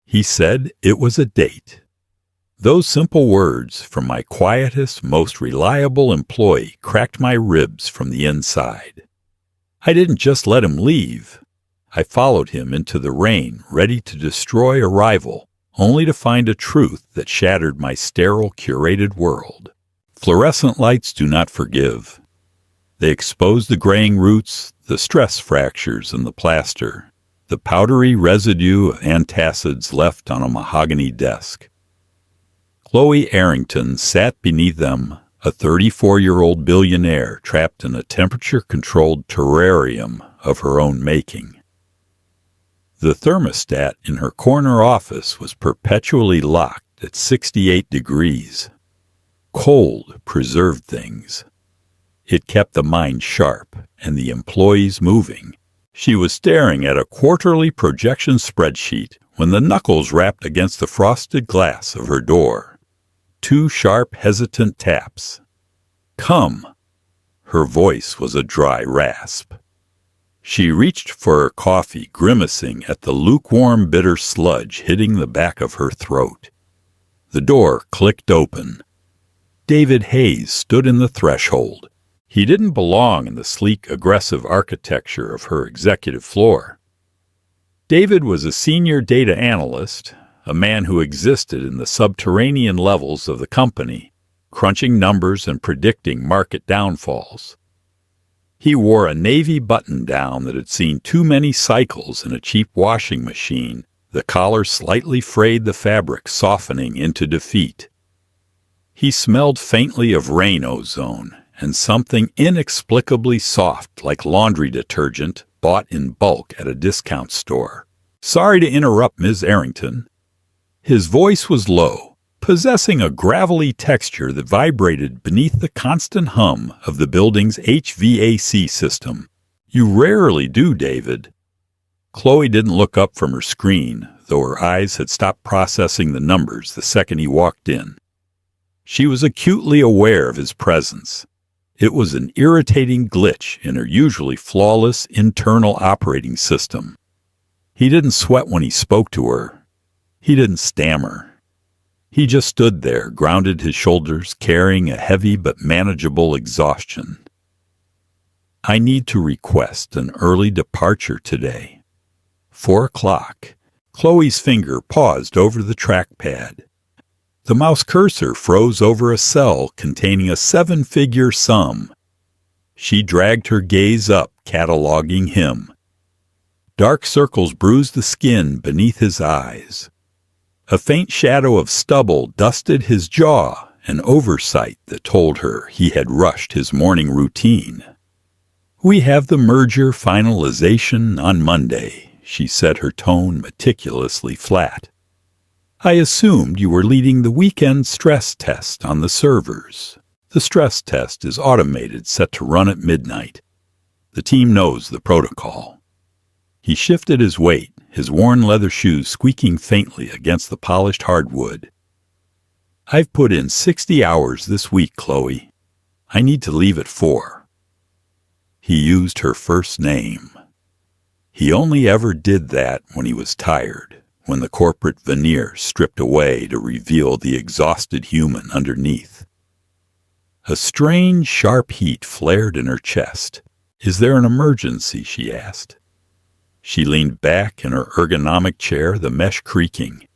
He said it was a date. Those simple words from my quietest, most reliable employee cracked my ribs from the inside. I didn't just let him leave. I followed him into the rain, ready to destroy a rival, only to find a truth that shattered my sterile, curated world. Fluorescent lights do not forgive. They expose the graying roots, the stress fractures in the plaster, the powdery residue of antacids left on a mahogany desk. Chloe Arrington sat beneath them, a 34-year-old billionaire trapped in a temperature-controlled terrarium of her own making. The thermostat in her corner office was perpetually locked at 68 degrees. Cold preserved things. It kept the mind sharp and the employees moving. She was staring at a quarterly projection spreadsheet when the knuckles rapped against the frosted glass of her door. 2 sharp, hesitant taps. "Come." Her voice was a dry rasp. She reached for her coffee, grimacing at the lukewarm, bitter sludge hitting the back of her throat. The door clicked open. David Hayes stood in the threshold. He didn't belong in the sleek, aggressive architecture of her executive floor. David was a senior data analyst, a man who existed in the subterranean levels of the company, crunching numbers and predicting market downfalls. He wore a navy button-down that had seen too many cycles in a cheap washing machine, the collar slightly frayed the fabric, softening into defeat. He smelled faintly of rain ozone and something inexplicably soft like laundry detergent bought in bulk at a discount store. "Sorry to interrupt, Ms. Arrington." His voice was low, possessing a gravelly texture that vibrated beneath the constant hum of the building's HVAC system. "You rarely do, David." Chloe didn't look up from her screen, though her eyes had stopped processing the numbers the second he walked in. She was acutely aware of his presence. It was an irritating glitch in her usually flawless internal operating system. He didn't sweat when he spoke to her. He didn't stammer. He just stood there, grounded his shoulders, carrying a heavy but manageable exhaustion. "I need to request an early departure today." 4 o'clock. Chloe's finger paused over the trackpad. The mouse cursor froze over a cell containing a 7-figure sum. She dragged her gaze up, cataloging him. Dark circles bruised the skin beneath his eyes. A faint shadow of stubble dusted his jaw, an oversight that told her he had rushed his morning routine. "We have the merger finalization on Monday," she said, her tone meticulously flat. "I assumed you were leading the weekend stress test on the servers. The stress test is automated, set to run at midnight. The team knows the protocol." He shifted his weight, his worn leather shoes squeaking faintly against the polished hardwood. "I've put in 60 hours this week, Chloe. I need to leave at 4. He used her first name. He only ever did that when he was tired, when the corporate veneer stripped away to reveal the exhausted human underneath. A strange, sharp heat flared in her chest. "Is there an emergency?" she asked. She leaned back in her ergonomic chair, the mesh creaking.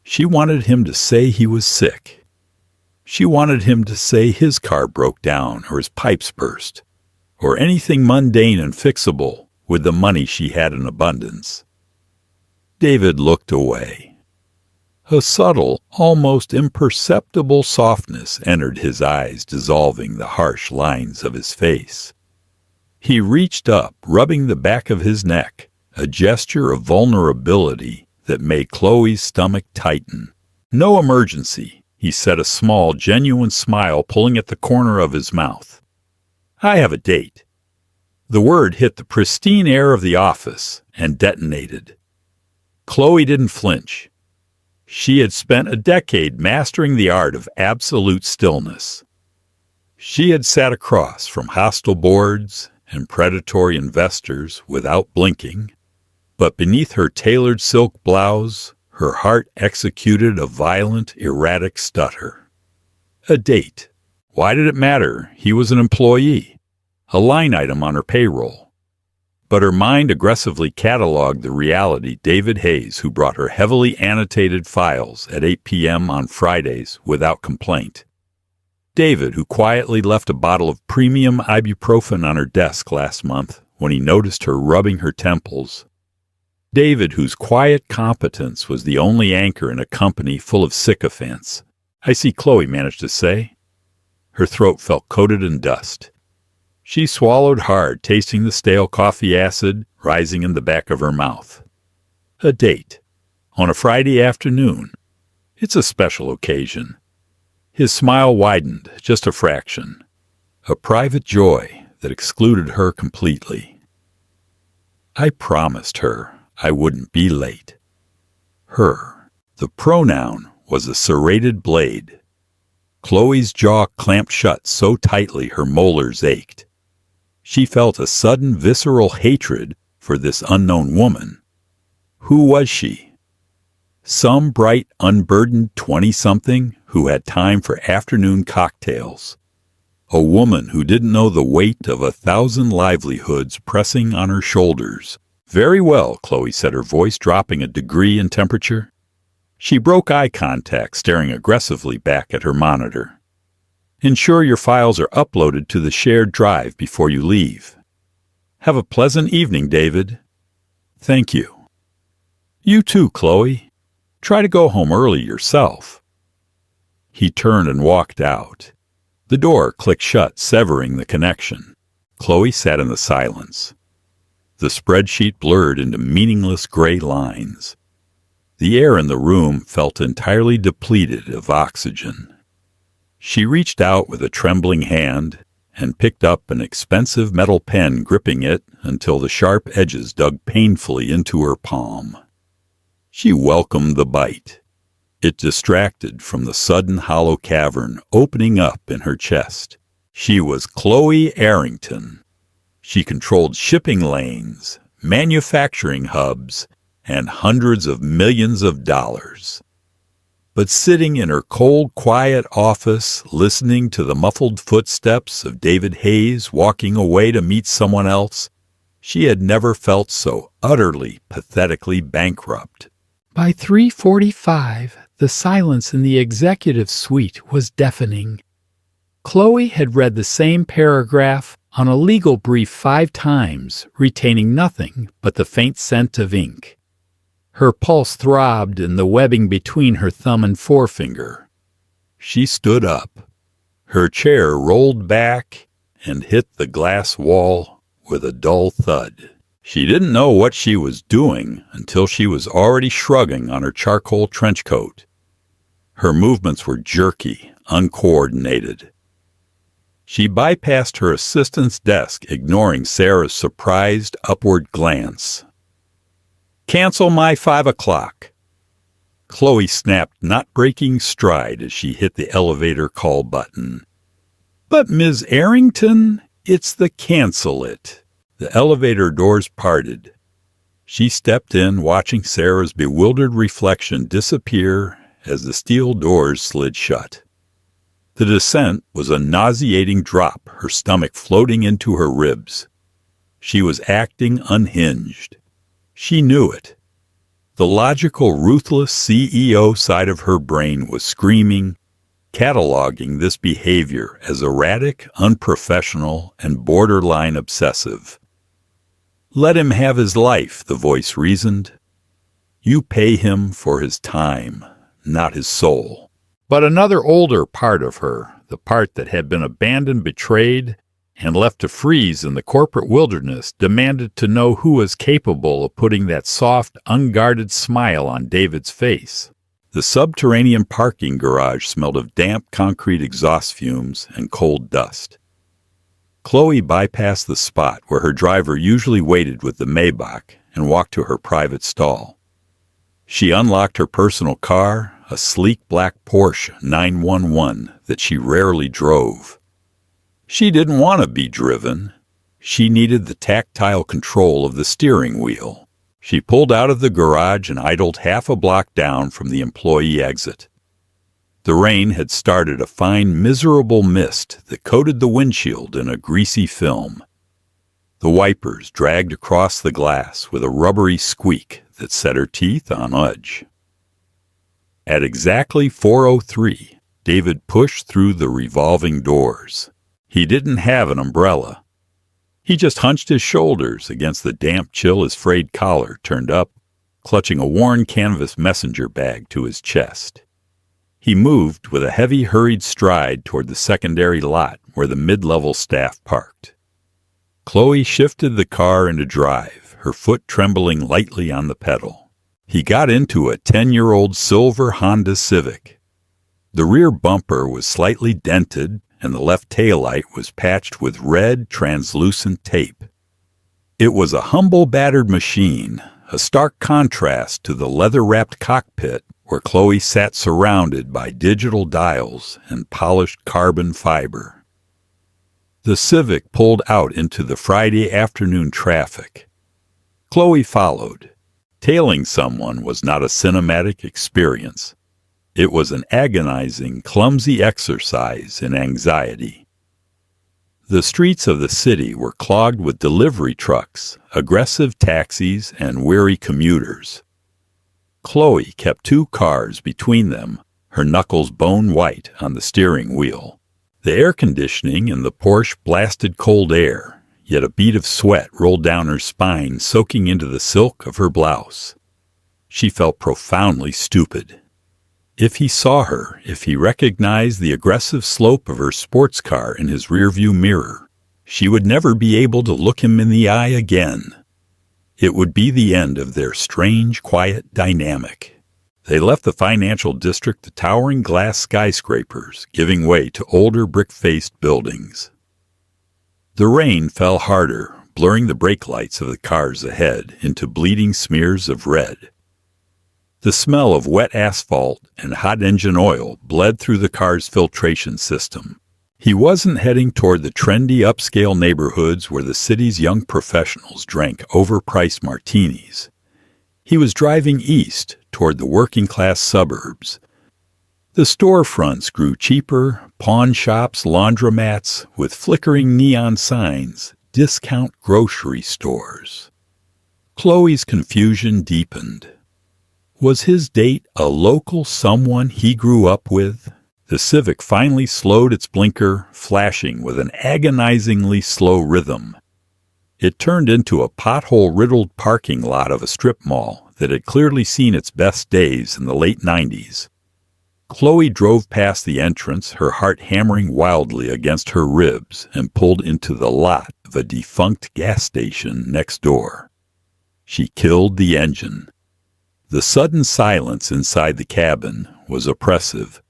She wanted him to say he was sick. She wanted him to say his car broke down or his pipes burst, or anything mundane and fixable with the money she had in abundance. David looked away. A subtle, almost imperceptible softness entered his eyes, dissolving the harsh lines of his face. He reached up, rubbing the back of his neck, a gesture of vulnerability that made Chloe's stomach tighten. "No emergency," he said, a small, genuine smile pulling at the corner of his mouth. "I have a date." The word hit the pristine air of the office and detonated. Chloe didn't flinch. She had spent a decade mastering the art of absolute stillness. She had sat across from hostile boards and predatory investors without blinking, but beneath her tailored silk blouse, Her heart executed a violent, erratic stutter. A date. Why did it matter? He was an employee, a line item on her payroll. But her mind aggressively cataloged the reality David Hayes, who brought her heavily annotated files at 8 p.m. on Fridays without complaint. David, who quietly left a bottle of premium ibuprofen on her desk last month when he noticed her rubbing her temples. David, whose quiet competence was the only anchor in a company full of sycophants. "I see," Chloe managed to say. Her throat felt coated in dust. She swallowed hard, tasting the stale coffee acid rising in the back of her mouth. A date. On a Friday afternoon. It's a special occasion. His smile widened just a fraction. A private joy that excluded her completely. I promised her I wouldn't be late. Her. The pronoun was a serrated blade. Chloe's jaw clamped shut so tightly her molars ached. She felt a sudden visceral hatred for this unknown woman. Who was she? Some bright, unburdened 20-something who had time for afternoon cocktails. A woman who didn't know the weight of 1,000 livelihoods pressing on her shoulders. Very well, Chloe said, her voice dropping a degree in temperature. She broke eye contact, staring aggressively back at her monitor. Ensure your files are uploaded to the shared drive before you leave. Have a pleasant evening, David. Thank you. You too, Chloe. Try to go home early yourself. He turned and walked out. The door clicked shut, severing the connection. Chloe sat in the silence. The spreadsheet blurred into meaningless gray lines. The air in the room felt entirely depleted of oxygen. She reached out with a trembling hand and picked up an expensive metal pen, gripping it until the sharp edges dug painfully into her palm. She welcomed the bite. It distracted from the sudden hollow cavern opening up in her chest. She was Chloe Arrington. She controlled shipping lanes, manufacturing hubs, and hundreds of millions of dollars. But sitting in her cold, quiet office, listening to the muffled footsteps of David Hayes walking away to meet someone else, she had never felt so utterly, pathetically bankrupt. By 3:45, the silence in the executive suite was deafening. Chloe had read the same paragraph on a legal brief 5 times, retaining nothing but the faint scent of ink. Her pulse throbbed in the webbing between her thumb and forefinger. She stood up. Her chair rolled back and hit the glass wall with a dull thud. She didn't know what she was doing until she was already shrugging on her charcoal trench coat. Her movements were jerky, uncoordinated. She bypassed her assistant's desk, ignoring Sarah's surprised upward glance. "Cancel my 5 o'clock. Chloe snapped, not breaking stride as she hit the elevator call button. "But, Ms. Arrington, it's the cancel it." The elevator doors parted. She stepped in, watching Sarah's bewildered reflection disappear as the steel doors slid shut. The descent was a nauseating drop, her stomach floating into her ribs. She was acting unhinged. She knew it. The logical, ruthless CEO side of her brain was screaming, cataloging this behavior as erratic, unprofessional, and borderline obsessive. "Let him have his life," the voice reasoned. "You pay him for his time, not his soul." But another older part of her, the part that had been abandoned, betrayed, and left to freeze in the corporate wilderness, demanded to know who was capable of putting that soft, unguarded smile on David's face. The subterranean parking garage smelled of damp concrete exhaust fumes and cold dust. Chloe bypassed the spot where her driver usually waited with the Maybach and walked to her private stall. She unlocked her personal car, a sleek black Porsche 911 that she rarely drove. She didn't want to be driven. She needed the tactile control of the steering wheel. She pulled out of the garage and idled half a block down from the employee exit. The rain had started a fine, miserable mist that coated the windshield in a greasy film. The wipers dragged across the glass with a rubbery squeak that set her teeth on edge. At exactly 4:03, David pushed through the revolving doors. He didn't have an umbrella. He just hunched his shoulders against the damp chill his frayed collar turned up, clutching a worn canvas messenger bag to his chest. He moved with a heavy, hurried stride toward the secondary lot where the mid-level staff parked. Chloe shifted the car into drive, her foot trembling lightly on the pedal. He got into a 10-year-old silver Honda Civic. The rear bumper was slightly dented, and the left taillight was patched with red, translucent tape. It was a humble, battered machine, a stark contrast to the leather-wrapped cockpit where Chloe sat surrounded by digital dials and polished carbon fiber. The Civic pulled out into the Friday afternoon traffic. Chloe followed. Tailing someone was not a cinematic experience. It was an agonizing, clumsy exercise in anxiety. The streets of the city were clogged with delivery trucks, aggressive taxis, and weary commuters. Chloe kept two cars between them, her knuckles bone white on the steering wheel. The air conditioning in the Porsche blasted cold air, yet a bead of sweat rolled down her spine, soaking into the silk of her blouse. She felt profoundly stupid. If he saw her, if he recognized the aggressive slope of her sports car in his rearview mirror, she would never be able to look him in the eye again. It would be the end of their strange, quiet dynamic. They left the financial district to towering glass skyscrapers, giving way to older brick-faced buildings. The rain fell harder, blurring the brake lights of the cars ahead into bleeding smears of red. The smell of wet asphalt and hot engine oil bled through the car's filtration system. He wasn't heading toward the trendy upscale neighborhoods where the city's young professionals drank overpriced martinis. He was driving east toward the working-class suburbs. The storefronts grew cheaper, pawn shops, laundromats, with flickering neon signs, discount grocery stores. Chloe's confusion deepened. Was his date a local someone he grew up with? The Civic finally slowed its blinker, flashing with an agonizingly slow rhythm. It turned into a pothole-riddled parking lot of a strip mall that had clearly seen its best days in the late 90s. Chloe drove past the entrance, her heart hammering wildly against her ribs, and pulled into the lot of a defunct gas station next door. She killed the engine. The sudden silence inside the cabin was oppressive,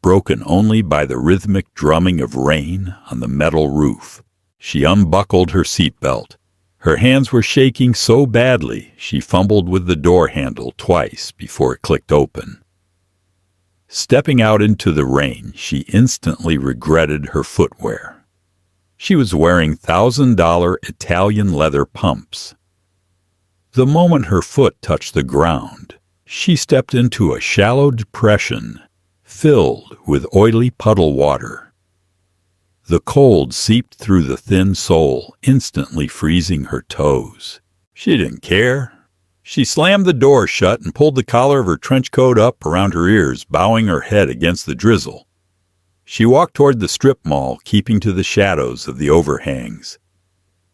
broken only by the rhythmic drumming of rain on the metal roof. She unbuckled her seatbelt. Her hands were shaking so badly she fumbled with the door handle twice before it clicked open. Stepping out into the rain, she instantly regretted her footwear. She was wearing $1,000 Italian leather pumps. The moment her foot touched the ground, she stepped into a shallow depression filled with oily puddle water. The cold seeped through the thin sole, instantly freezing her toes. She didn't care. She slammed the door shut and pulled the collar of her trench coat up around her ears, bowing her head against the drizzle. She walked toward the strip mall, keeping to the shadows of the overhangs.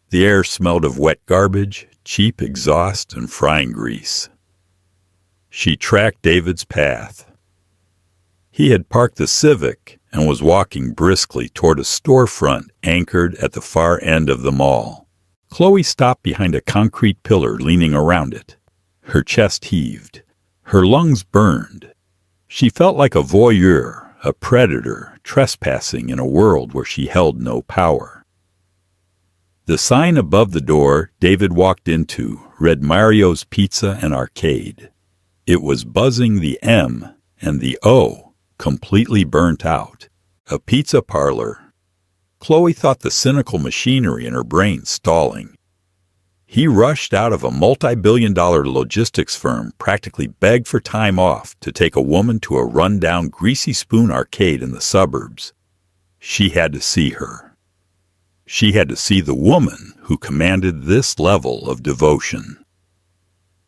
The air smelled of wet garbage, cheap exhaust, and frying grease. She tracked David's path. He had parked the Civic and was walking briskly toward a storefront anchored at the far end of the mall. Chloe stopped behind a concrete pillar leaning around it. Her chest heaved. Her lungs burned. She felt like a voyeur, a predator, trespassing in a world where she held no power. The sign above the door David walked into read Mario's Pizza and Arcade. It was buzzing the M and the O, completely burnt out. A pizza parlor. Chloe thought the cynical machinery in her brain stalling. He rushed out of a multi-billion-dollar logistics firm, practically begged for time off to take a woman to a run-down Greasy Spoon arcade in the suburbs. She had to see her. She had to see the woman who commanded this level of devotion.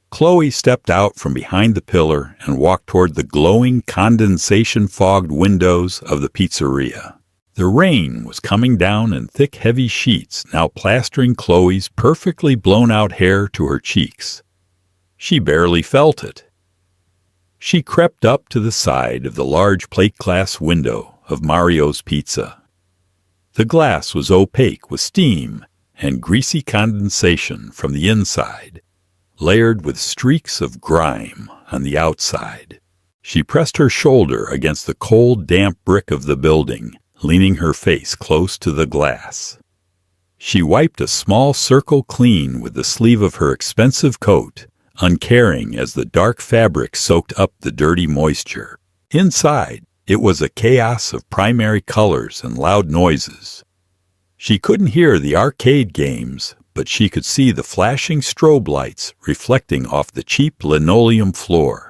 Chloe stepped out from behind the pillar and walked toward the glowing, condensation-fogged windows of the pizzeria. The rain was coming down in thick, heavy sheets, now plastering Chloe's perfectly blown-out hair to her cheeks. She barely felt it. She crept up to the side of the large plate glass window of Mario's Pizza. The glass was opaque with steam and greasy condensation from the inside, layered with streaks of grime on the outside. She pressed her shoulder against the cold, damp brick of the building, leaning her face close to the glass. She wiped a small circle clean with the sleeve of her expensive coat, uncaring as the dark fabric soaked up the dirty moisture. Inside, it was a chaos of primary colors and loud noises. She couldn't hear the arcade games, but she could see the flashing strobe lights reflecting off the cheap linoleum floor.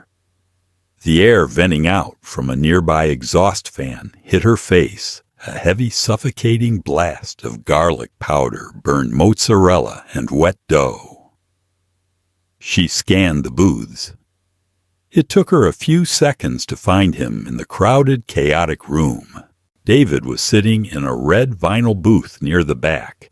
The air venting out from a nearby exhaust fan hit her face. A heavy, suffocating blast of garlic powder burned mozzarella and wet dough. She scanned the booths. It took her a few seconds to find him in the crowded, chaotic room. David was sitting in a red vinyl booth near the back.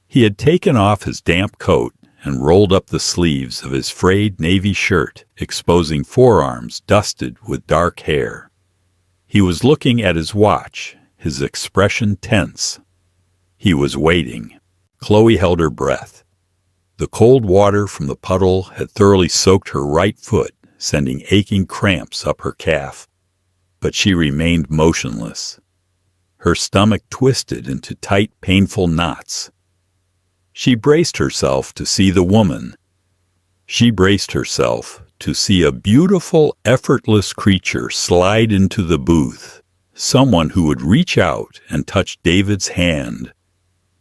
He had taken off his damp coat and rolled up the sleeves of his frayed navy shirt, exposing forearms dusted with dark hair. He was looking at his watch, his expression tense. He was waiting. Chloe held her breath. The cold water from the puddle had thoroughly soaked her right foot, sending aching cramps up her calf. But she remained motionless. Her stomach twisted into tight, painful knots. She braced herself to see the woman. She braced herself to see a beautiful, effortless creature slide into the booth. Someone who would reach out and touch David's hand.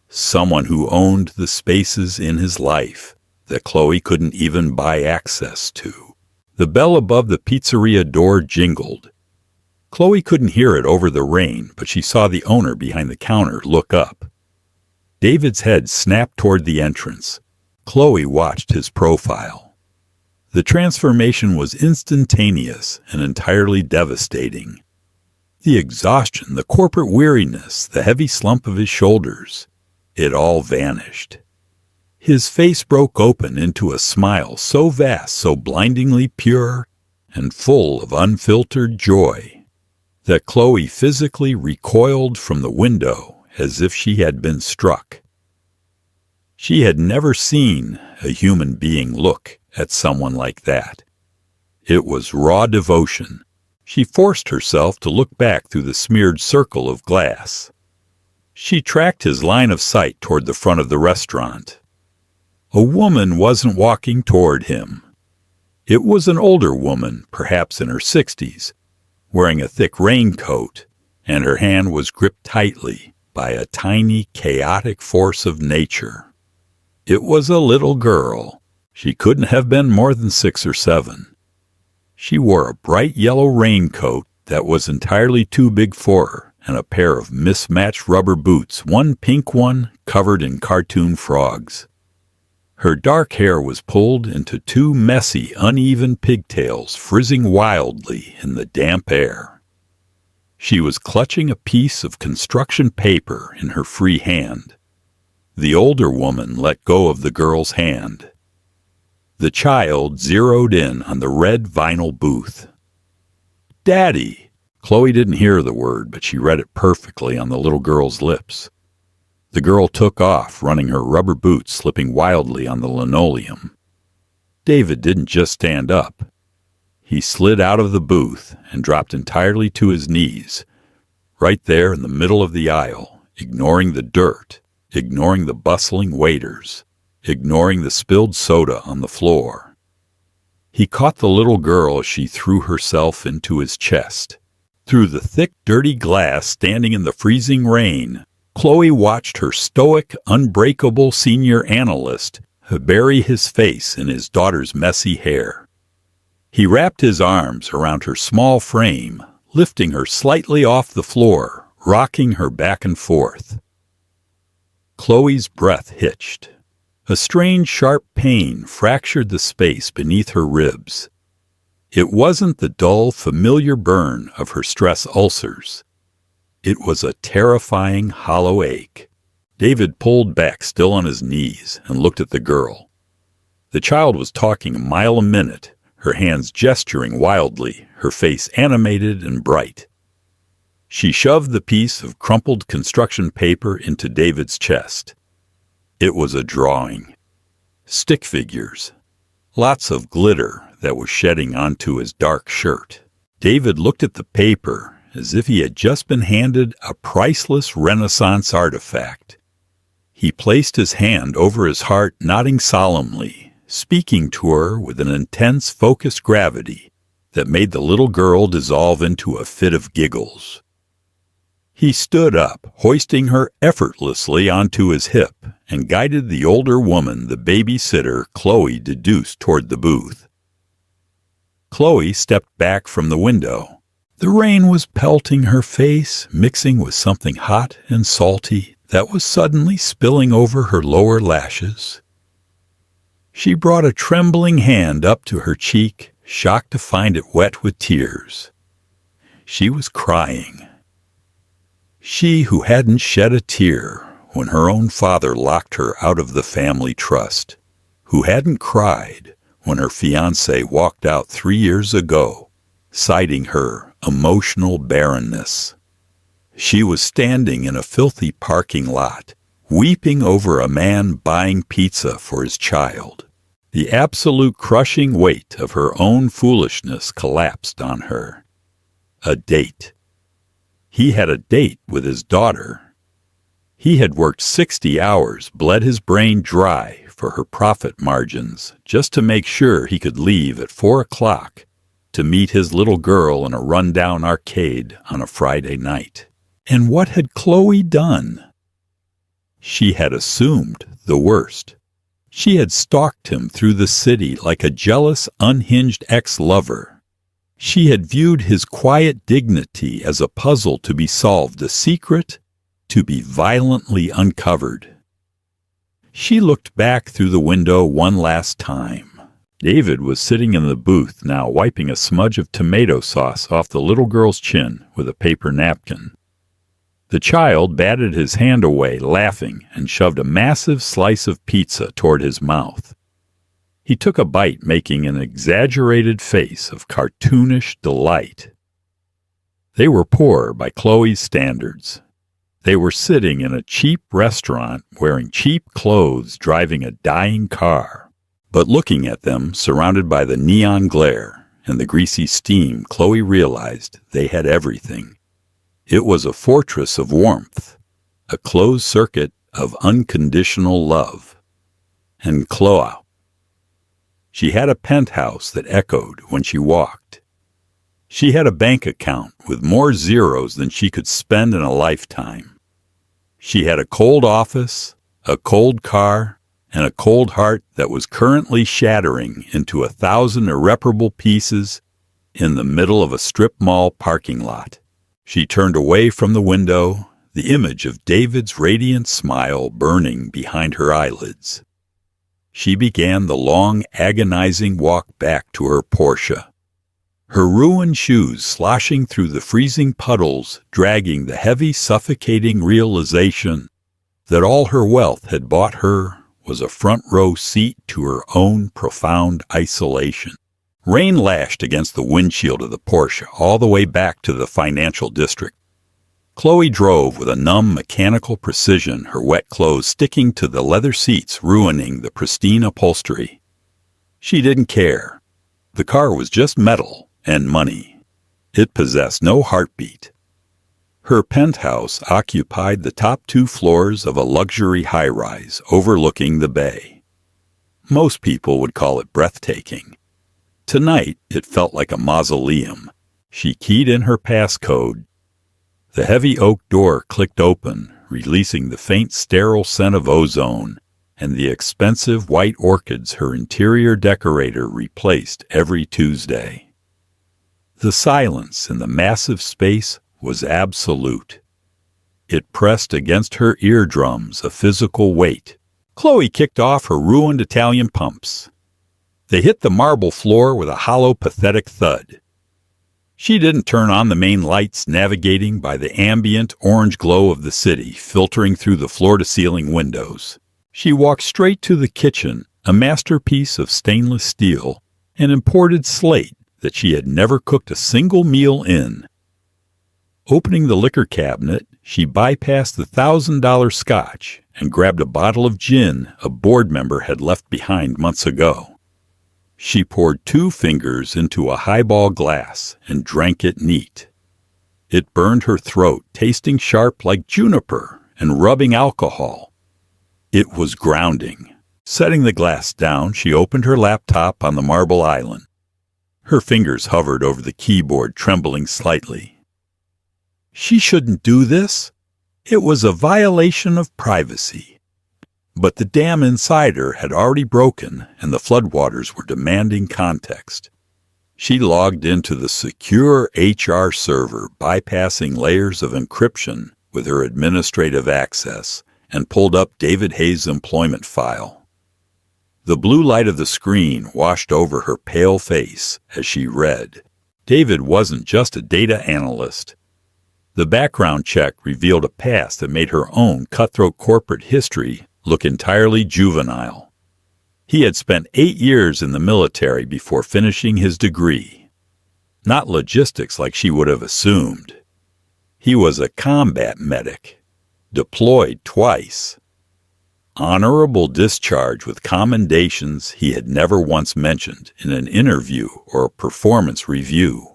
Someone who owned the spaces in his life that Chloe couldn't even buy access to. The bell above the pizzeria door jingled. Chloe couldn't hear it over the rain, but she saw the owner behind the counter look up. David's head snapped toward the entrance. Chloe watched his profile. The transformation was instantaneous and entirely devastating. The exhaustion, the corporate weariness, the heavy slump of his shoulders, it all vanished. His face broke open into a smile so vast, so blindingly pure, and full of unfiltered joy, that Chloe physically recoiled from the window as if she had been struck. She had never seen a human being look at someone like that. It was raw devotion. She forced herself to look back through the smeared circle of glass. She tracked his line of sight toward the front of the restaurant. A woman wasn't walking toward him. It was an older woman, perhaps in her 60s, wearing a thick raincoat, and her hand was gripped tightly by a tiny, chaotic force of nature. It was a little girl. She couldn't have been more than 6 or 7. She wore a bright yellow raincoat that was entirely too big for her, and a pair of mismatched rubber boots, one pink one covered in cartoon frogs. Her dark hair was pulled into 2 messy, uneven pigtails frizzing wildly in the damp air. She was clutching a piece of construction paper in her free hand. The older woman let go of the girl's hand. The child zeroed in on the red vinyl booth. "Daddy!" Chloe didn't hear the word, but she read it perfectly on the little girl's lips. The girl took off, running her rubber boots slipping wildly on the linoleum. David didn't just stand up. He slid out of the booth and dropped entirely to his knees, right there in the middle of the aisle, ignoring the dirt, ignoring the bustling waiters, ignoring the spilled soda on the floor. He caught the little girl as she threw herself into his chest. Through the thick, dirty glass standing in the freezing rain, Chloe watched her stoic, unbreakable senior analyst bury his face in his daughter's messy hair. He wrapped his arms around her small frame, lifting her slightly off the floor, rocking her back and forth. Chloe's breath hitched. A strange, sharp pain fractured the space beneath her ribs. It wasn't the dull, familiar burn of her stress ulcers. It was a terrifying, hollow ache. David pulled back, still on his knees, and looked at the girl. The child was talking a mile a minute, her hands gesturing wildly, her face animated and bright. She shoved the piece of crumpled construction paper into David's chest. It was a drawing. Stick figures. Lots of glitter that was shedding onto his dark shirt. David looked at the paper as if he had just been handed a priceless Renaissance artifact. He placed his hand over his heart, nodding solemnly, speaking to her with an intense, focused gravity that made the little girl dissolve into a fit of giggles. He stood up, hoisting her effortlessly onto his hip, and guided the older woman, the babysitter, Chloe, deduced toward the booth. Chloe stepped back from the window. The rain was pelting her face, mixing with something hot and salty that was suddenly spilling over her lower lashes. She brought a trembling hand up to her cheek, shocked to find it wet with tears. She was crying. She who hadn't shed a tear when her own father locked her out of the family trust, who hadn't cried when her fiancé walked out 3 years ago, citing her emotional barrenness. She was standing in a filthy parking lot, weeping over a man buying pizza for his child. The absolute crushing weight of her own foolishness collapsed on her. A date. He had a date with his daughter. He had worked 60 hours, bled his brain dry for her profit margins, just to make sure he could leave at 4 o'clock to meet his little girl in a rundown arcade on a Friday night. And what had Chloe done? She had assumed the worst. She had stalked him through the city like a jealous, unhinged ex-lover. She had viewed his quiet dignity as a puzzle to be solved, a secret to be violently uncovered. She looked back through the window one last time. David was sitting in the booth now, wiping a smudge of tomato sauce off the little girl's chin with a paper napkin. The child batted his hand away, laughing, and shoved a massive slice of pizza toward his mouth. He took a bite, making an exaggerated face of cartoonish delight. They were poor by Chloe's standards. They were sitting in a cheap restaurant, wearing cheap clothes, driving a dying car. But looking at them, surrounded by the neon glare and the greasy steam, Chloe realized they had everything. It was a fortress of warmth, a closed circuit of unconditional love. And Chloe. She had a penthouse that echoed when she walked. She had a bank account with more zeros than she could spend in a lifetime. She had a cold office, a cold car, and a cold heart that was currently shattering into 1,000 irreparable pieces in the middle of a strip mall parking lot. She turned away from the window, the image of David's radiant smile burning behind her eyelids. She began the long, agonizing walk back to her Porsche. Her ruined shoes sloshing through the freezing puddles, dragging the heavy, suffocating realization that all her wealth had bought her was a front-row seat to her own profound isolation. Rain lashed against the windshield of the Porsche all the way back to the financial district. Chloe drove with a numb, mechanical precision, her wet clothes sticking to the leather seats, ruining the pristine upholstery. She didn't care. The car was just metal and money. It possessed no heartbeat. Her penthouse occupied the top 2 floors of a luxury high-rise overlooking the bay. Most people would call it breathtaking. Tonight, it felt like a mausoleum. She keyed in her passcode. The heavy oak door clicked open, releasing the faint sterile scent of ozone and the expensive white orchids her interior decorator replaced every Tuesday. The silence in the massive space was absolute. It pressed against her eardrums a physical weight. Chloe kicked off her ruined Italian pumps. They hit the marble floor with a hollow, pathetic thud. She didn't turn on the main lights, navigating by the ambient orange glow of the city filtering through the floor-to-ceiling windows. She walked straight to the kitchen, a masterpiece of stainless steel, an imported slate that she had never cooked a single meal in. Opening the liquor cabinet, she bypassed the $1,000 scotch and grabbed a bottle of gin a board member had left behind months ago. She poured 2 fingers into a highball glass and drank it neat. It burned her throat, tasting sharp like juniper and rubbing alcohol. It was grounding. Setting the glass down, she opened her laptop on the marble island. Her fingers hovered over the keyboard, trembling slightly. She shouldn't do this. It was a violation of privacy. But the dam inside her had already broken, and the floodwaters were demanding context. She logged into the secure HR server, bypassing layers of encryption with her administrative access, and pulled up David Hayes' employment file. The blue light of the screen washed over her pale face as she read. David wasn't just a data analyst. The background check revealed a past that made her own cutthroat corporate history look entirely juvenile. He had spent 8 years in the military before finishing his degree. Not logistics like she would have assumed. He was a combat medic, deployed twice. Honorable discharge with commendations he had never once mentioned in an interview or a performance review.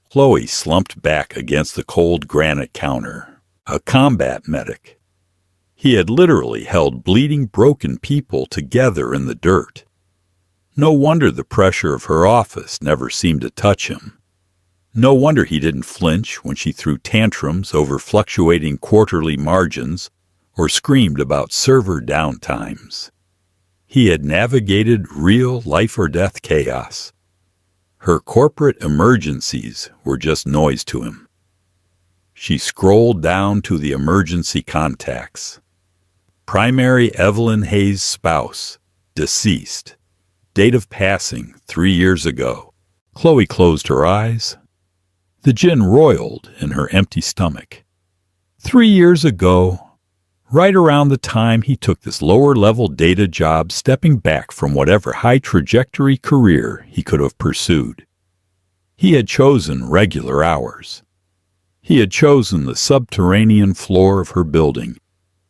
Chloe slumped back against the cold granite counter. A combat medic. He had literally held bleeding, broken people together in the dirt. No wonder the pressure of her office never seemed to touch him. No wonder he didn't flinch when she threw tantrums over fluctuating quarterly margins or screamed about server downtimes. He had navigated real life-or-death chaos. Her corporate emergencies were just noise to him. She scrolled down to the emergency contacts. Primary Evelyn Hayes' spouse, deceased. Date of passing 3 years ago. Chloe closed her eyes. The gin roiled in her empty stomach. 3 years ago, right around the time he took this lower-level data job, stepping back from whatever high-trajectory career he could have pursued. He had chosen regular hours. He had chosen the subterranean floor of her building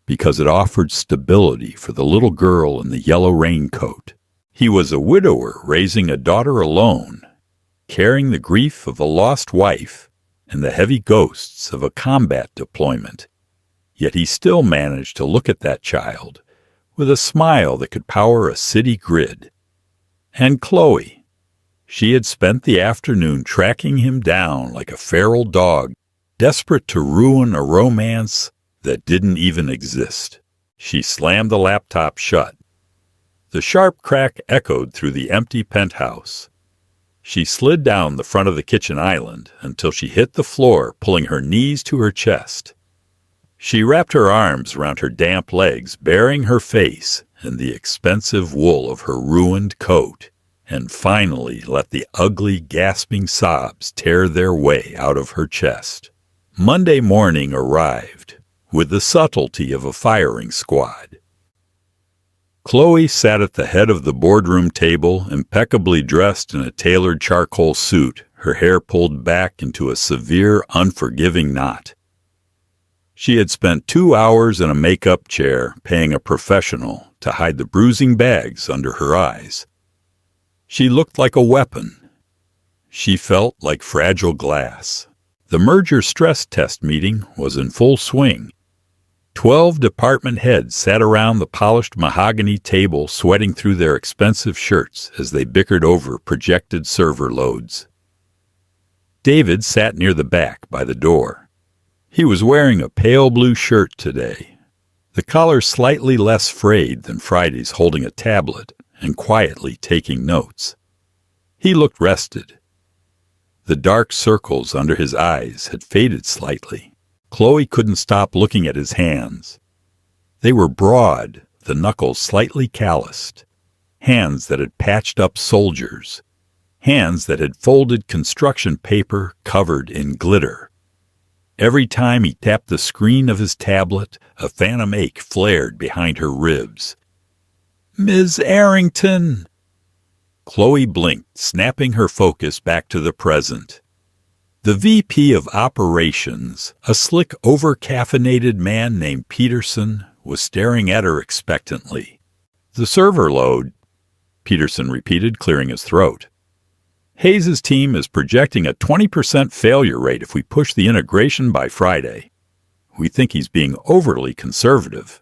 because it offered stability for the little girl in the yellow raincoat. He was a widower raising a daughter alone, carrying the grief of a lost wife and the heavy ghosts of a combat deployment. Yet he still managed to look at that child with a smile that could power a city grid. And Chloe, she had spent the afternoon tracking him down like a feral dog, desperate to ruin a romance that didn't even exist. She slammed the laptop shut. The sharp crack echoed through the empty penthouse. She slid down the front of the kitchen island until she hit the floor, pulling her knees to her chest. She wrapped her arms around her damp legs, baring her face in the expensive wool of her ruined coat, and finally let the ugly, gasping sobs tear their way out of her chest. Monday morning arrived with the subtlety of a firing squad. Chloe sat at the head of the boardroom table, impeccably dressed in a tailored charcoal suit, her hair pulled back into a severe, unforgiving knot. She had spent 2 hours in a makeup chair, paying a professional to hide the bruising bags under her eyes. She looked like a weapon. She felt like fragile glass. The merger stress test meeting was in full swing. 12 department heads sat around the polished mahogany table, sweating through their expensive shirts as they bickered over projected server loads. David sat near the back by the door. He was wearing a pale blue shirt today. the collar slightly less frayed than Friday's, holding a tablet and quietly taking notes. He looked rested. The dark circles under his eyes had faded slightly. Chloe couldn't stop looking at his hands. They were broad, the knuckles slightly calloused. Hands that had patched up soldiers. Hands that had folded construction paper covered in glitter. Every time he tapped the screen of his tablet, a phantom ache flared behind her ribs. "Ms. Arrington!" Chloe blinked, snapping her focus back to the present. The VP of Operations, a slick, over-caffeinated man named Peterson, was staring at her expectantly. "The server load," Peterson repeated, clearing his throat. "Hayes's team is projecting a 20% failure rate if we push the integration by Friday. We think he's being overly conservative."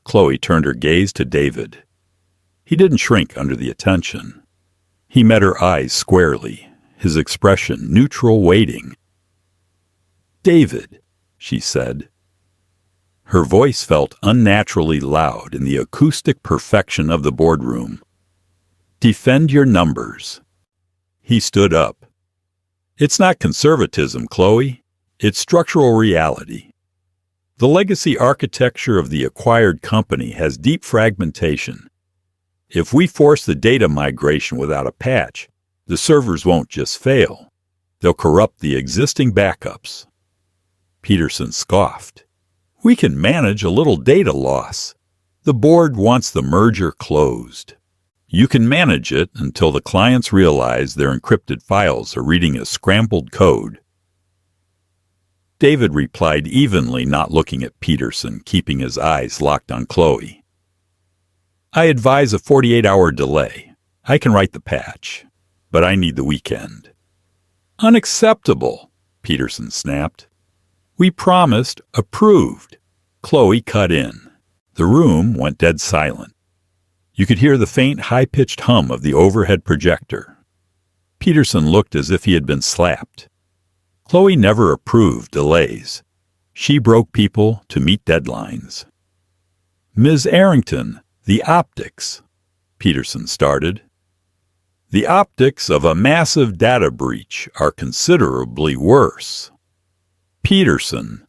Chloe turned her gaze to David. He didn't shrink under the attention. He met her eyes squarely, his expression neutral, waiting. "David," she said. Her voice felt unnaturally loud in the acoustic perfection of the boardroom. "Defend your numbers." He stood up. "It's not conservatism, Chloe. It's structural reality. The legacy architecture of the acquired company has deep fragmentation. If we force the data migration without a patch, the servers won't just fail. They'll corrupt the existing backups." Peterson scoffed. "We can manage a little data loss. The board wants the merger closed. You can manage it until the clients realize their encrypted files are reading as scrambled code." David replied evenly, not looking at Peterson, keeping his eyes locked on Chloe. "I advise a 48-hour delay. I can write the patch, but I need the weekend." "Unacceptable," Peterson snapped. "We promised, approved." Chloe cut in. The room went dead silent. You could hear the faint, high-pitched hum of the overhead projector. Peterson looked as if he had been slapped. Chloe never approved delays. She broke people to meet deadlines. "Ms. Arrington, the optics," Peterson started. "The optics of a massive data breach are considerably worse." "Peterson,"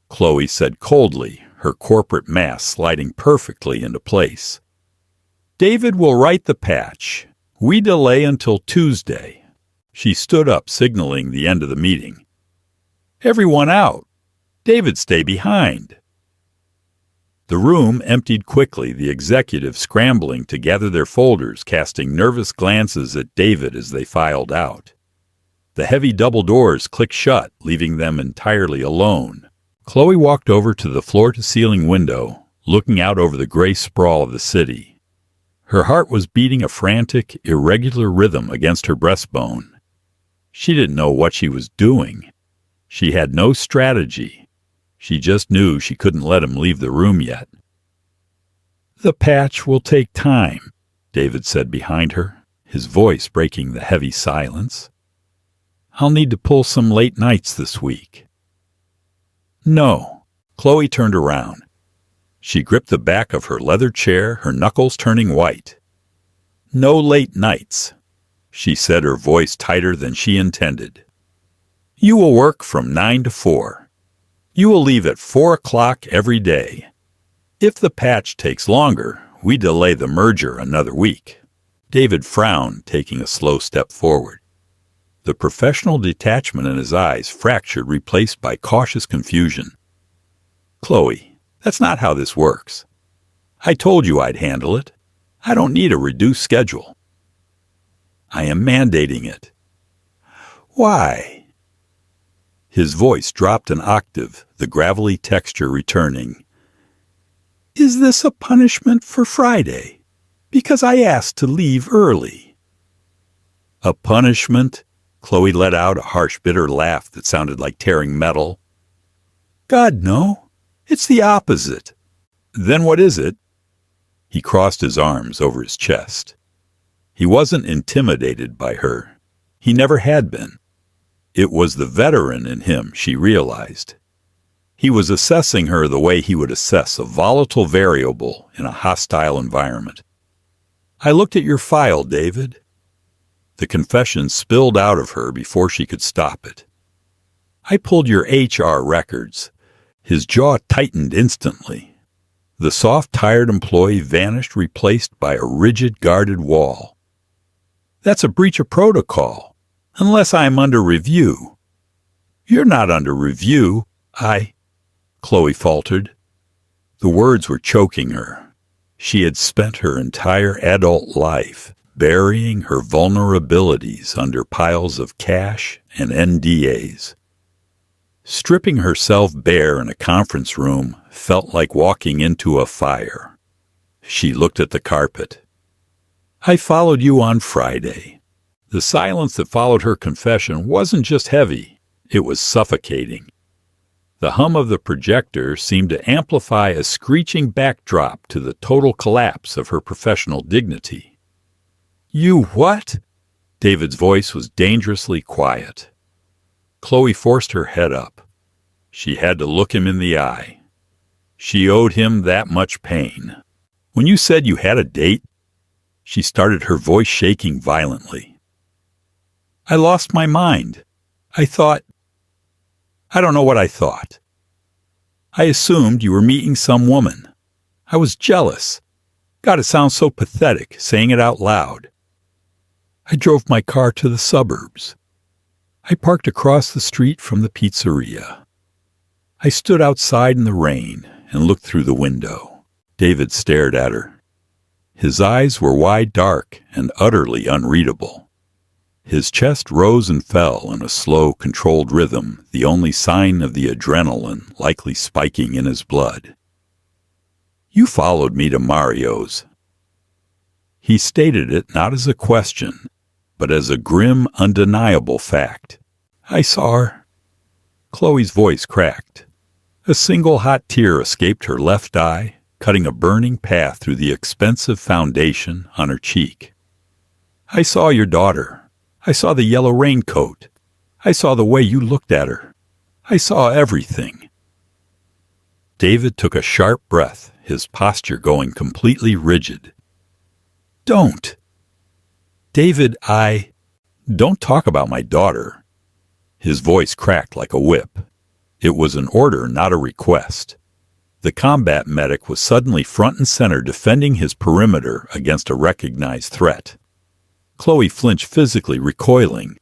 Chloe said coldly, her corporate mask sliding perfectly into place. "David will write the patch. We delay until Tuesday." She stood up, signaling the end of the meeting. "Everyone out. David, stay behind." The room emptied quickly, the executives scrambling to gather their folders, casting nervous glances at David as they filed out. The heavy double doors clicked shut, leaving them entirely alone. Chloe walked over to the floor-to-ceiling window, looking out over the gray sprawl of the city. Her heart was beating a frantic, irregular rhythm against her breastbone. She didn't know what she was doing. She had no strategy. She just knew she couldn't let him leave the room yet. "The patch will take time," David said behind her, his voice breaking the heavy silence. "I'll need to pull some late nights this week." "No." Chloe turned around. She gripped the back of her leather chair, her knuckles turning white. "No late nights," she said, her voice tighter than she intended. "You will work from 9 to 4. You will leave at 4 o'clock every day. If the patch takes longer, we delay the merger another week." David frowned, taking a slow step forward. The professional detachment in his eyes fractured, replaced by cautious confusion. "Chloe, that's not how this works. I told you I'd handle it. I don't need a reduced schedule." "I am mandating it." "Why?" His voice dropped an octave, the gravelly texture returning. "Is this a punishment for Friday? Because I asked to leave early." "A punishment?" Chloe let out a harsh, bitter laugh that sounded like tearing metal. "God, no. It's the opposite." "Then what is it?" He crossed his arms over his chest. He wasn't intimidated by her. He never had been. It was the veteran in him, she realized. He was assessing her the way he would assess a volatile variable in a hostile environment. "I looked at your file, David." The confession spilled out of her before she could stop it. "I pulled your HR records." His jaw tightened instantly. The soft, tired employee vanished, replaced by a rigid, guarded wall. "That's a breach of protocol, unless I'm under review." "You're not under review. Chloe faltered. The words were choking her. She had spent her entire adult life burying her vulnerabilities under piles of cash and NDAs. Stripping herself bare in a conference room felt like walking into a fire. She looked at the carpet. "I followed you on Friday." The silence that followed her confession wasn't just heavy, it was suffocating. The hum of the projector seemed to amplify a screeching backdrop to the total collapse of her professional dignity. "You what?" David's voice was dangerously quiet. Chloe forced her head up. She had to look him in the eye. She owed him that much pain. "When you said you had a date," she started, her voice shaking violently. "I lost my mind. I don't know what I thought. I assumed you were meeting some woman. I was jealous. God, it sounds so pathetic, saying it out loud. I drove my car to the suburbs. I parked across the street from the pizzeria. I stood outside in the rain and looked through the window." David stared at her. His eyes were wide, dark, and utterly unreadable. His chest rose and fell in a slow, controlled rhythm, the only sign of the adrenaline likely spiking in his blood. "You followed me to Mario's." He stated it not as a question, but as a grim, undeniable fact. "I saw her." Chloe's voice cracked. A single hot tear escaped her left eye, cutting a burning path through the expensive foundation on her cheek. "I saw your daughter. I saw the yellow raincoat. I saw the way you looked at her. I saw everything." David took a sharp breath, his posture going completely rigid. "Don't." "David, don't talk about my daughter." His voice cracked like a whip. It was an order, not a request. The combat medic was suddenly front and center, defending his perimeter against a recognized threat. Chloe flinched physically, recoiling.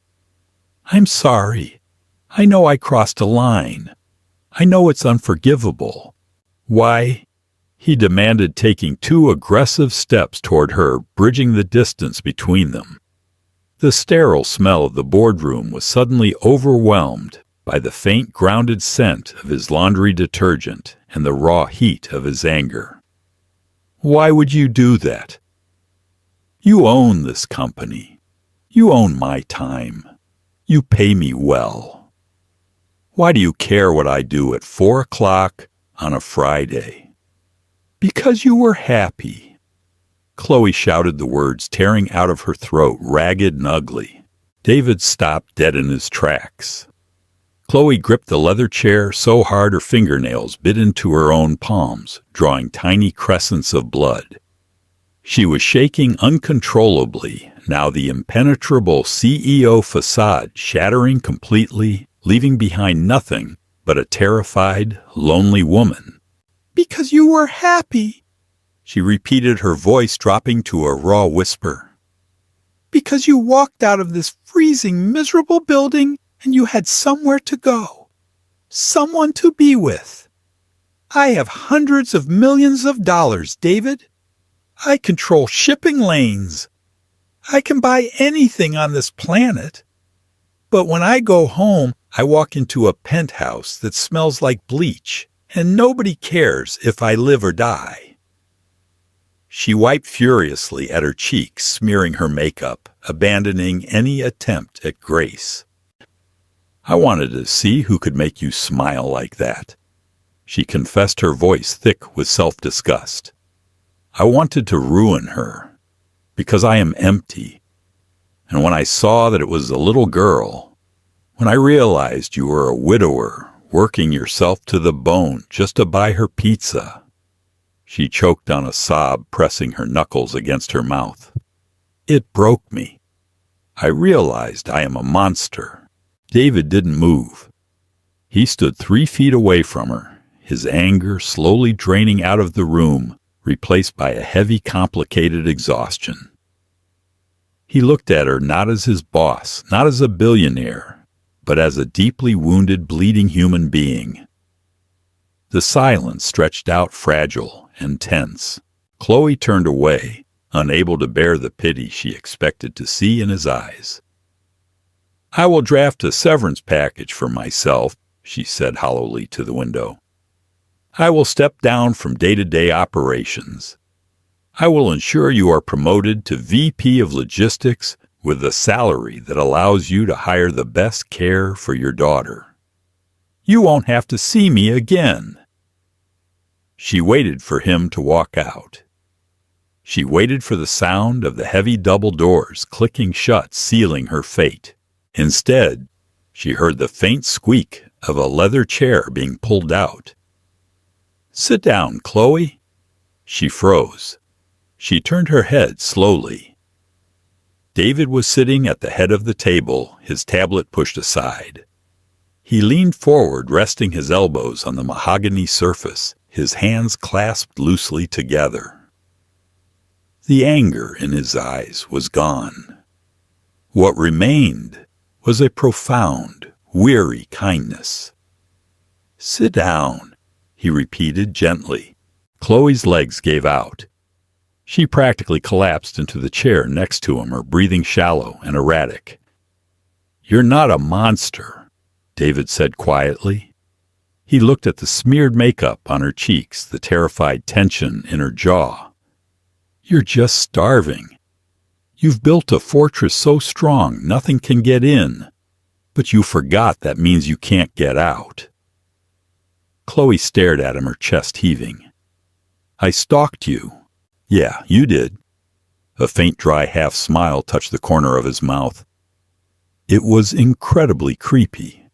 "I'm sorry. I know I crossed a line. I know it's unforgivable." "Why?" he demanded, taking 2 aggressive steps toward her, bridging the distance between them. The sterile smell of the boardroom was suddenly overwhelmed by the faint, grounded scent of his laundry detergent and the raw heat of his anger. "Why would you do that? You own this company. You own my time. You pay me well. Why do you care what I do at 4 o'clock on a Friday?" "Because you were happy." Chloe shouted the words tearing out of her throat, ragged and ugly. David stopped dead in his tracks. Chloe gripped the leather chair so hard her fingernails bit into her own palms, drawing tiny crescents of blood. She was shaking uncontrollably, now the impenetrable CEO facade shattering completely, leaving behind nothing but a terrified, lonely woman. "Because you were happy," she repeated, her voice dropping to a raw whisper. "Because you walked out of this freezing, miserable building and you had somewhere to go, someone to be with. I have hundreds of millions of dollars, David. I control shipping lanes. I can buy anything on this planet. But when I go home, I walk into a penthouse that smells like bleach, and nobody cares if I live or die." She wiped furiously at her cheeks, smearing her makeup, abandoning any attempt at grace. "I wanted to see who could make you smile like that," she confessed, her voice thick with self-disgust. "I wanted to ruin her, because I am empty. And when I saw that it was a little girl, when I realized you were a widower working yourself to the bone just to buy her pizza. She choked on a sob, pressing her knuckles against her mouth. It broke me. I realized I am a monster. David didn't move. He stood 3 feet away from her, his anger slowly draining out of the room, replaced by a heavy, complicated exhaustion. He looked at her not as his boss, not as a billionaire, but as a deeply wounded, bleeding human being. The silence stretched out fragile and tense. Chloe turned away, unable to bear the pity she expected to see in his eyes. I will draft a severance package for myself, she said hollowly to the window. I will step down from day-to-day operations. I will ensure you are promoted to VP of Logistics with a salary that allows you to hire the best care for your daughter. You won't have to see me again. She waited for him to walk out. She waited for the sound of the heavy double doors clicking shut, sealing her fate. Instead, she heard the faint squeak of a leather chair being pulled out. Sit down, Chloe. She froze. She turned her head slowly. David was sitting at the head of the table, his tablet pushed aside. He leaned forward, resting his elbows on the mahogany surface, his hands clasped loosely together. The anger in his eyes was gone. What remained was a profound, weary kindness. Sit down, he repeated gently. Chloe's legs gave out. She practically collapsed into the chair next to him, her breathing shallow and erratic. You're not a monster, David said quietly. He looked at the smeared makeup on her cheeks, the terrified tension in her jaw. You're just starving. You've built a fortress so strong nothing can get in, but you forgot that means you can't get out. Chloe stared at him, her chest heaving. I stalked you. Yeah, you did. A faint, dry half-smile touched the corner of his mouth. It was incredibly creepy.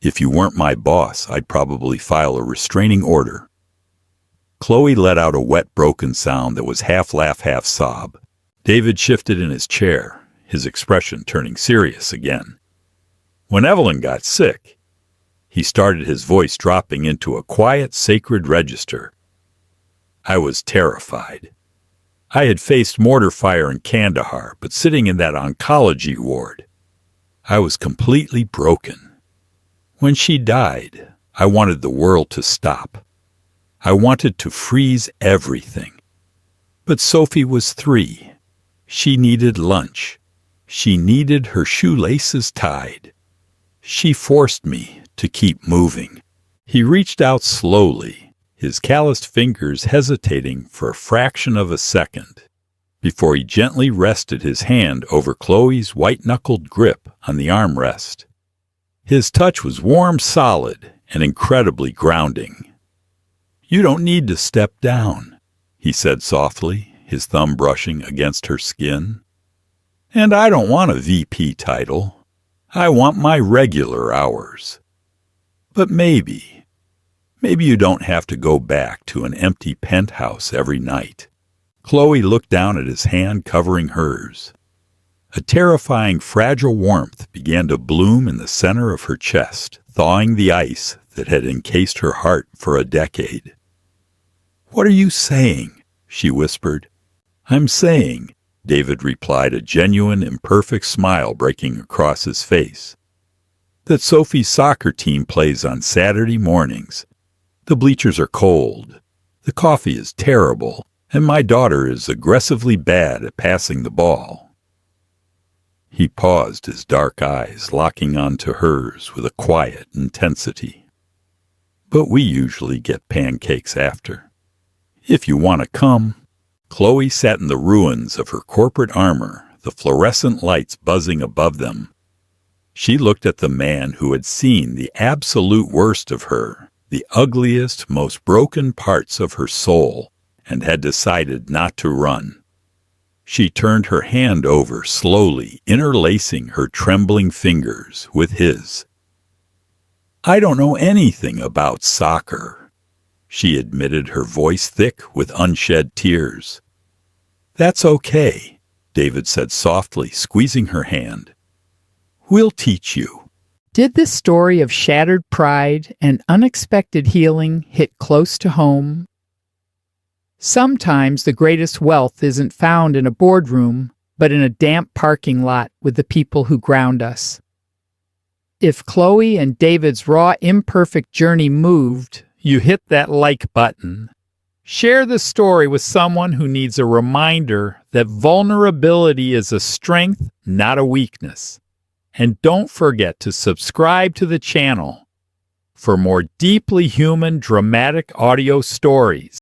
If you weren't my boss, I'd probably file a restraining order. Chloe let out a wet, broken sound that was half laugh, half sob. David shifted in his chair, his expression turning serious again. When Evelyn got sick, he started, his voice dropping into a quiet, sacred register. I was terrified. I had faced mortar fire in Kandahar, but sitting in that oncology ward, I was completely broken. When she died, I wanted the world to stop. I wanted to freeze everything. But Sophie was 3. She needed lunch. She needed her shoelaces tied. She forced me to keep moving. He reached out slowly, his calloused fingers hesitating for a fraction of a second, before he gently rested his hand over Chloe's white-knuckled grip on the armrest. His touch was warm, solid, and incredibly grounding. You don't need to step down, he said softly, his thumb brushing against her skin. And I don't want a VP title. I want my regular hours. But maybe you don't have to go back to an empty penthouse every night. Chloe looked down at his hand covering hers. A terrifying, fragile warmth began to bloom in the center of her chest, thawing the ice that had encased her heart for a decade. What are you saying? She whispered. I'm saying, David replied, a genuine, imperfect smile breaking across his face, that Sophie's soccer team plays on Saturday mornings. The bleachers are cold, the coffee is terrible, and my daughter is aggressively bad at passing the ball. He paused, his dark eyes locking onto hers with a quiet intensity. But we usually get pancakes after. If you want to come. Chloe sat in the ruins of her corporate armor, the fluorescent lights buzzing above them. She looked at the man who had seen the absolute worst of her, the ugliest, most broken parts of her soul, and had decided not to run. She turned her hand over slowly, interlacing her trembling fingers with his. I don't know anything about soccer, she admitted, her voice thick with unshed tears. That's okay, David said softly, squeezing her hand. We'll teach you. Did this story of shattered pride and unexpected healing hit close to home? Sometimes the greatest wealth isn't found in a boardroom, but in a damp parking lot with the people who ground us. If Chloe and David's raw, imperfect journey moved, you hit that like button. Share the story with someone who needs a reminder that vulnerability is a strength, not a weakness. And don't forget to subscribe to the channel for more deeply human, dramatic audio stories.